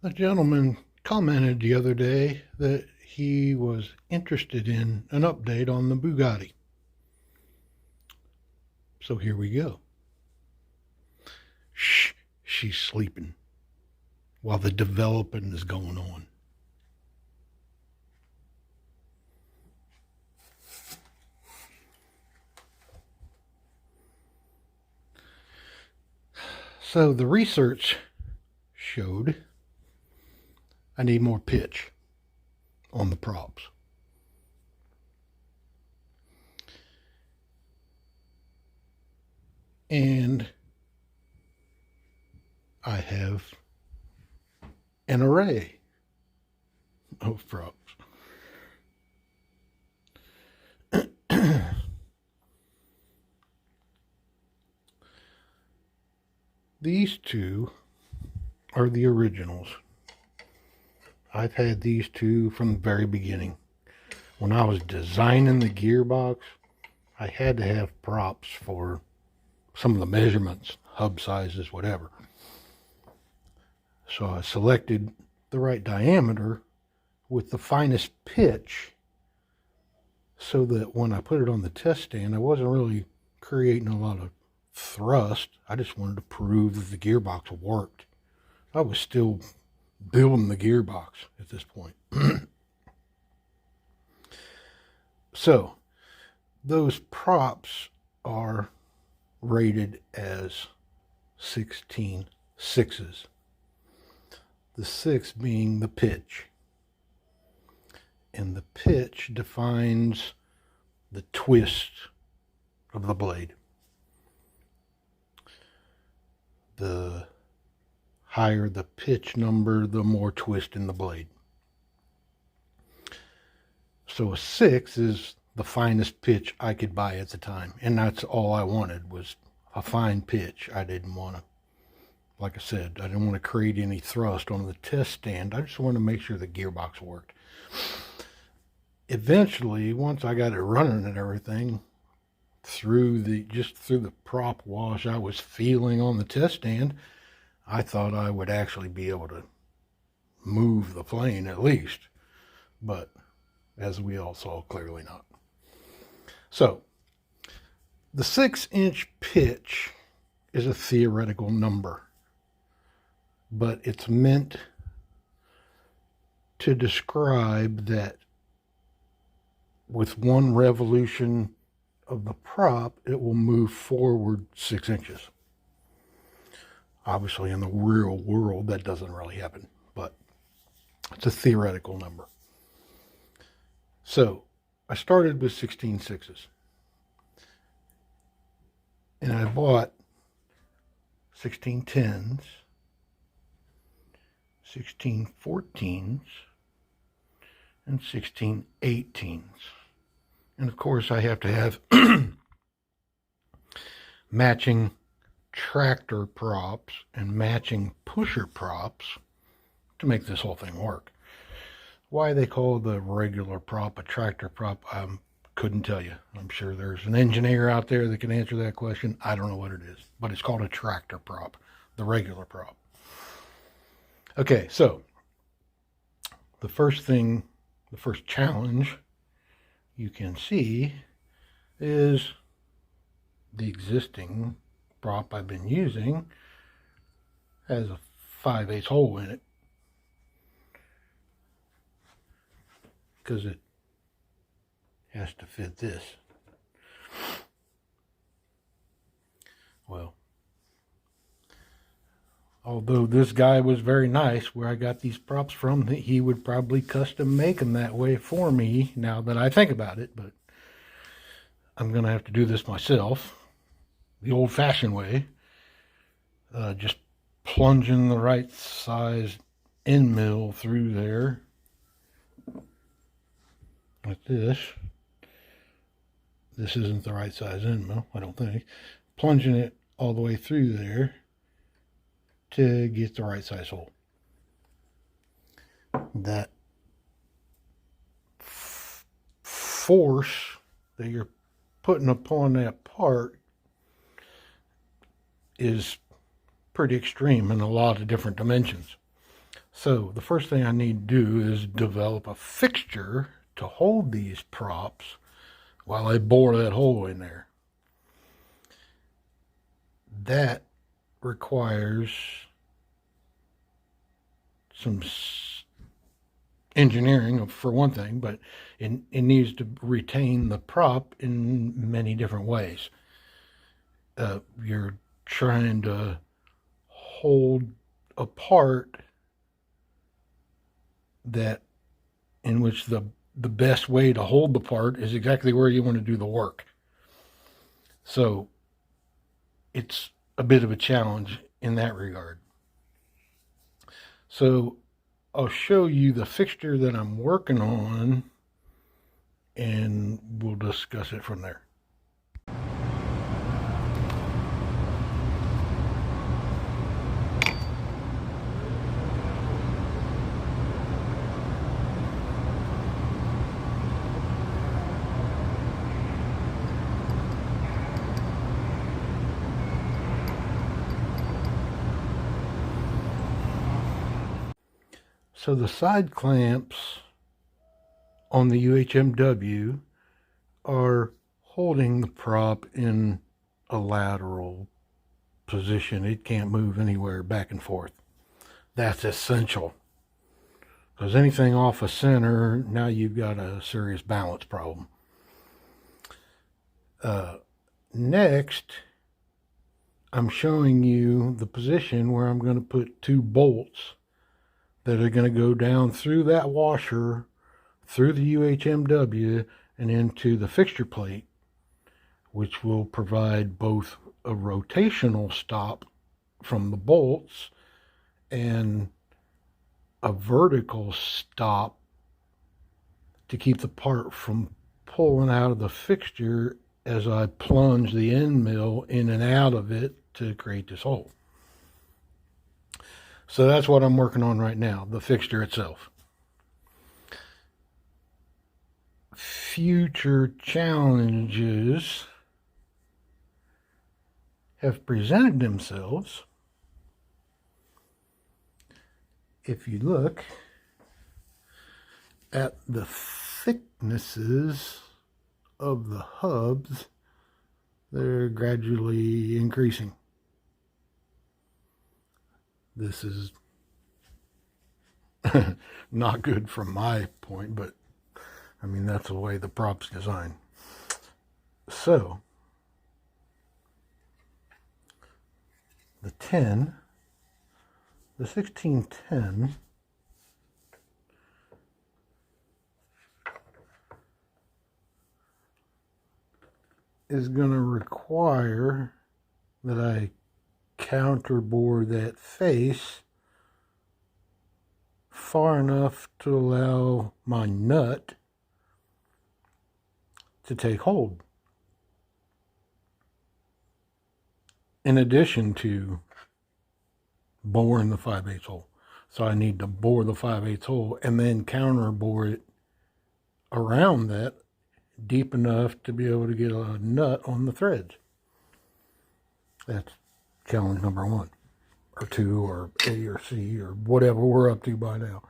A gentleman commented the other day that he was interested in an update on the Bugatti. So here we go. Shh, she's sleeping while the developing is going on. So the research showed I need more pitch on the props. And I have an array of props. These two are the originals. I've had these two from the very beginning. When I was designing the gearbox, I had to have props for some of the measurements, hub sizes, whatever. So I selected the right diameter with the finest pitch so that when I put it on the test stand, I wasn't really creating a lot of thrust. I just wanted to prove that the gearbox worked. I was still building the gearbox at this point. So those props are rated as 16 sixes. The 6 being the pitch. And the pitch defines the twist of the blade. The higher the pitch number, the more twist in the blade. So a 6 is the finest pitch I could buy at the time. And that's all I wanted, was a fine pitch. I didn't want to, like I said, I didn't want to create any thrust on the test stand. I just wanted to make sure the gearbox worked. Eventually, once I got it running and everything, through the prop wash I was feeling on the test stand, I thought I would actually be able to move the plane at least. But as we all saw, clearly not. So the 6-inch pitch is a theoretical number, but it's meant to describe that with one revolution of the prop, it will move forward 6 inches. Obviously, in the real world, that doesn't really happen, but it's a theoretical number. So I started with 16 sixes. And I bought 16 tens, 16 14s, and 16 18s. And of course, I have to have matching tractor props and matching pusher props to make this whole thing work. Why they call the regular prop a tractor prop, I couldn't tell you. I'm sure there's an engineer out there that can answer that question. I don't know what it is, but it's called a tractor prop, the regular prop. Okay, so the first challenge you can see is the existing prop I've been using has a 5/8 hole in it because it has to fit this. Well, although this guy was very nice, where I got these props from, he would probably custom make them that way for me now that I think about it, but I'm going to have to do this myself, the old-fashioned way, just plunging the right size end mill through there, like this. This isn't the right size end mill, I don't think. Plunging it all the way through there to get the right size hole. That force that you're putting upon that part is pretty extreme in a lot of different dimensions. So the first thing I need to do is develop a fixture to hold these props while I bore that hole in there. That requires some engineering for one thing, but it needs to retain the prop in many different ways. You're trying to hold a part that in which the best way to hold the part is exactly where you want to do the work. So it's a bit of a challenge in that regard. So I'll show you the fixture that I'm working on and we'll discuss it from there. So the side clamps on the UHMW are holding the prop in a lateral position. It can't move anywhere back and forth. That's essential. Because anything off a center, now you've got a serious balance problem. Next, I'm showing you the position where I'm going to put 2 bolts that are going to go down through that washer, through the UHMW, and into the fixture plate, which will provide both a rotational stop from the bolts and a vertical stop to keep the part from pulling out of the fixture as I plunge the end mill in and out of it to create this hole. So that's what I'm working on right now, the fixture itself. Future challenges have presented themselves. If you look at the thicknesses of the hubs, they're gradually increasing. This is not good from my point, but I mean, that's the way the prop's designed. So, the 1610 is going to require that I counterbore that face far enough to allow my nut to take hold. In addition to boring the 5/8 hole. So I need to bore the 5/8 hole and then counterbore it around that deep enough to be able to get a nut on the threads. That's challenge number 1, or 2, or A, or C, or whatever we're up to by now.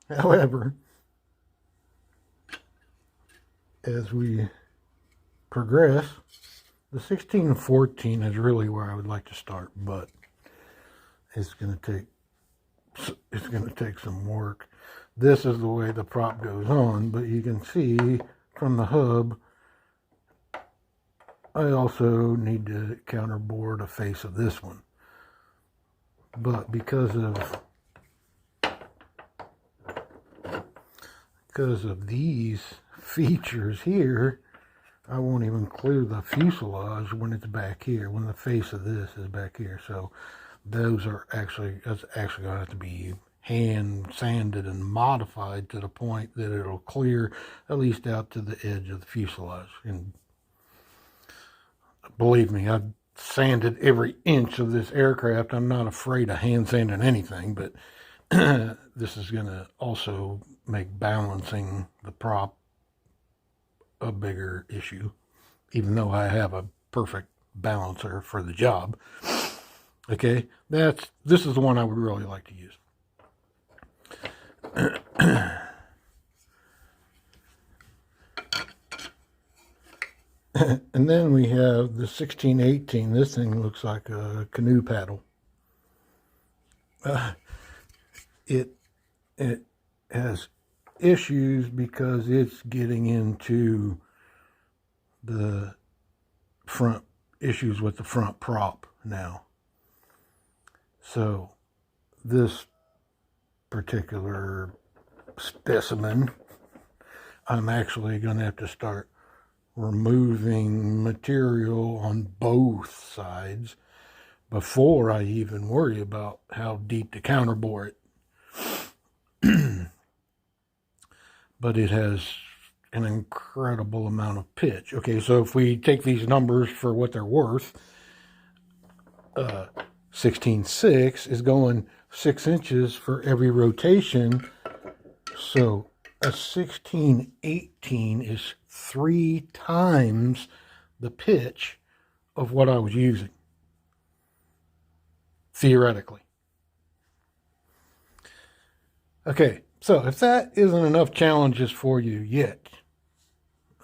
However, as we progress, the 1614 is really where I would like to start, but it's going to take some work. This is the way the prop goes on, but you can see from the hub, I also need to counterbore the face of this one. But because of these features here, I won't even clear the fuselage when it's back here, when the face of this is back here. So that's actually going to have to be hand sanded and modified to the point that it'll clear at least out to the edge of the fuselage. And believe me, I've sanded every inch of this aircraft. I'm not afraid of hand sanding anything, but this is going to also make balancing the prop a bigger issue, even though I have a perfect balancer for the job. Okay, this is the one I would really like to use. And then we have the 1618. This thing looks like a canoe paddle. It has issues because it's getting into the front issues with the front prop now. So this particular specimen, I'm actually going to have to start removing material on both sides before I even worry about how deep to counterbore it. But it has an incredible amount of pitch. Okay, so if we take these numbers for what they're worth, 16.6 is going 6 inches for every rotation. So a 16.18 is 3 times the pitch of what I was using, theoretically. Okay, so if that isn't enough challenges for you yet,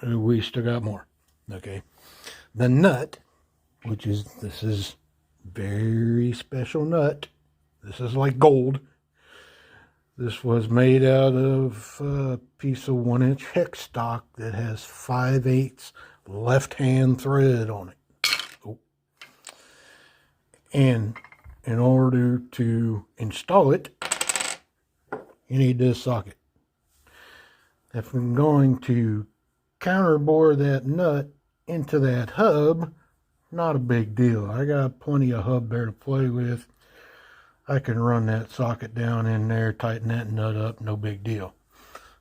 we still got more. Okay, the nut, this is very special nut. This is like gold. This was made out of a piece of 1-inch hex stock that has 5/8 left-hand thread on it. Oh. And in order to install it, you need this socket. If I'm going to counterbore that nut into that hub, not a big deal. I got plenty of hub there to play with. I can run that socket down in there, tighten that nut up, no big deal.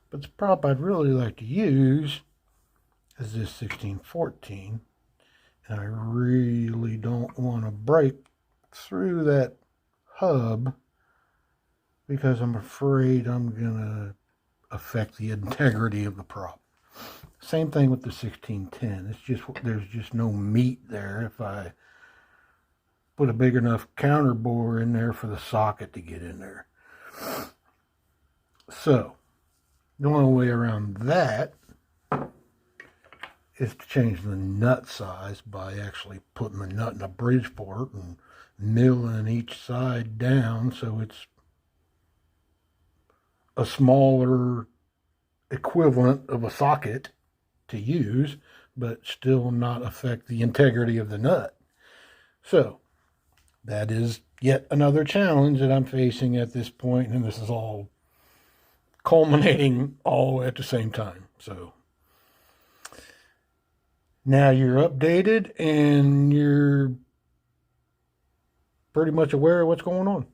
But the prop I'd really like to use is this 1614. And I really don't want to break through that hub because I'm afraid I'm going to affect the integrity of the prop. Same thing with the 1610. There's just no meat there if I put a big enough counterbore in there for the socket to get in there. So the only way around that is to change the nut size by actually putting the nut in a Bridgeport and milling each side down so it's a smaller equivalent of a socket to use, but still not affect the integrity of the nut. So that is yet another challenge that I'm facing at this point, and this is all culminating all at the same time. So now you're updated and you're pretty much aware of what's going on.